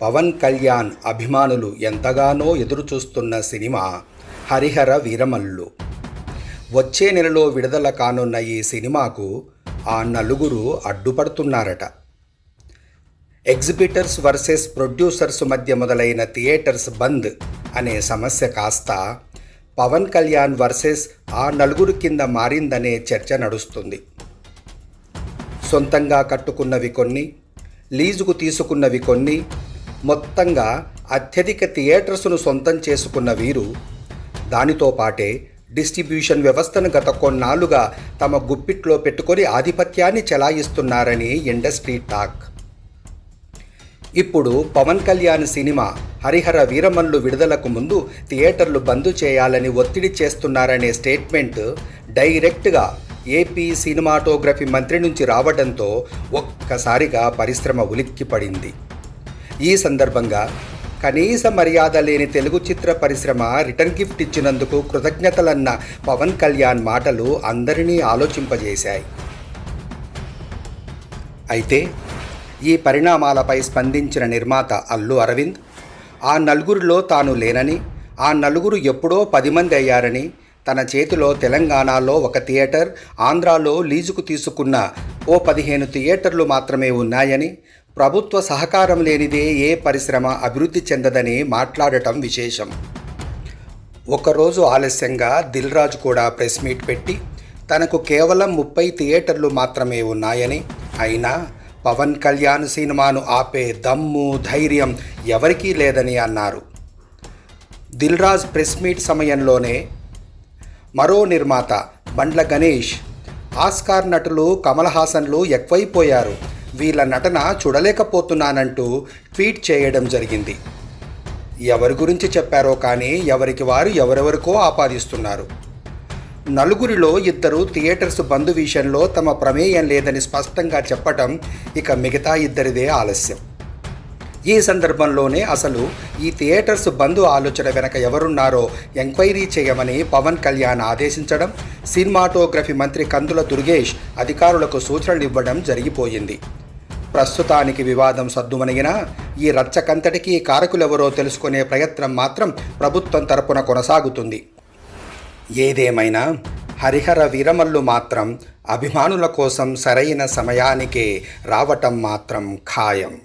పవన్ కళ్యాణ్ అభిమానులు ఎంతగానో ఎదురుచూస్తున్న సినిమా హరిహర వీరమల్లు. వచ్చే నెలలో విడుదల కానున్న ఈ సినిమాకు ఆ నలుగురు అడ్డుపడుతున్నారట. ఎగ్జిబిటర్స్ వర్సెస్ ప్రొడ్యూసర్స్ మధ్య మొదలైన థియేటర్స్ బంద్ అనే సమస్య కాస్త పవన్ కళ్యాణ్ వర్సెస్ ఆ నలుగురు కింద మారిందనే చర్చ నడుస్తుంది. సొంతంగా కట్టుకున్నవి కొన్ని, లీజుకు తీసుకున్నవి కొన్ని, మొత్తంగా అత్యధిక థియేటర్స్ను సొంతం చేసుకున్న వీరు దానితో పాటే డిస్ట్రిబ్యూషన్ వ్యవస్థను గత కొన్నాళ్లుగా తమ గుప్పిట్లో పెట్టుకొని ఆధిపత్యాన్ని చెలాయిస్తున్నారని ఇండస్ట్రీ టాక్. ఇప్పుడు పవన్ కళ్యాణ్ సినిమా హరిహర వీరమల్లు విడుదలకు ముందు థియేటర్లు బంద్ చేయాలని ఒత్తిడి చేస్తున్నారనే స్టేట్మెంట్ డైరెక్ట్గా ఏపీ సినిమాటోగ్రఫీ మంత్రి నుంచి రావడంతో ఒక్కసారిగా పరిశ్రమ ఉలిక్కిపడింది. ఈ సందర్భంగా కనీస మర్యాద లేని తెలుగు చిత్ర పరిశ్రమ రిటర్న్ గిఫ్ట్ ఇచ్చినందుకు కృతజ్ఞతలన్న పవన్ కళ్యాణ్ మాటలు అందరినీ ఆలోచింపజేశాయి. అయితే ఈ పరిణామాలపై స్పందించిన నిర్మాత అల్లు అరవింద్ ఆ నలుగురిలో తాను లేనని, ఆ నలుగురు ఎప్పుడో 10 మంది అయ్యారని, తన చేతిలో తెలంగాణలో 1 థియేటర్, ఆంధ్రాలో లీజుకు తీసుకున్న ఓ 15 థియేటర్లు మాత్రమే ఉన్నాయని, ప్రభుత్వ సహకారం లేనిదే ఏ పరిశ్రమ అభివృద్ధి చెందదని మాట్లాడటం విశేషం. ఒకరోజు ఆలస్యంగా దిల్ రాజు కూడా ప్రెస్ మీట్ పెట్టి తనకు కేవలం 30 థియేటర్లు మాత్రమే ఉన్నాయని, అయినా పవన్ కళ్యాణ్ సినిమాను ఆపే దమ్ము ధైర్యం ఎవరికీ లేదని అన్నారు. దిల్ రాజు ప్రెస్ మీట్ సమయంలోనే మరో నిర్మాత బండ్ల గణేష్ ఆస్కార్ నటులు కమల్ హాసన్లు ఎక్కువైపోయారు, వీళ్ళ నటన చూడలేకపోతున్నానంటూ ట్వీట్ చేయడం జరిగింది. ఎవరి గురించి చెప్పారో కానీ ఎవరికి వారు ఎవరెవరికో ఆపాదిస్తున్నారు. నలుగురిలో 2 థియేటర్స్ బంద్ విషయంలో తమ ప్రమేయం లేదని స్పష్టంగా చెప్పటం ఇక మిగతా 2దే ఆలస్యం. ఈ సందర్భంలోనే అసలు ఈ థియేటర్స్ బంద్ ఆలోచన వెనక ఎవరున్నారో ఎంక్వైరీ చేయమని పవన్ కళ్యాణ్ ఆదేశించడం, సినిమాటోగ్రఫీ మంత్రి కందుల దుర్గేష్ అధికారులకు సూచనలు ఇవ్వడం జరిగిపోయింది. ప్రస్తుతానికి వివాదం సద్దుమణిగినా ఈ రచ్చకంతటికీ కారకులెవరో తెలుసుకునే ప్రయత్నం మాత్రం ప్రభుత్వం తరపున కొనసాగుతుంది. ఏదేమైనా హరిహర వీరమల్లు మాత్రం అభిమానుల కోసం సరైన సమయానికే రావటం మాత్రం ఖాయం.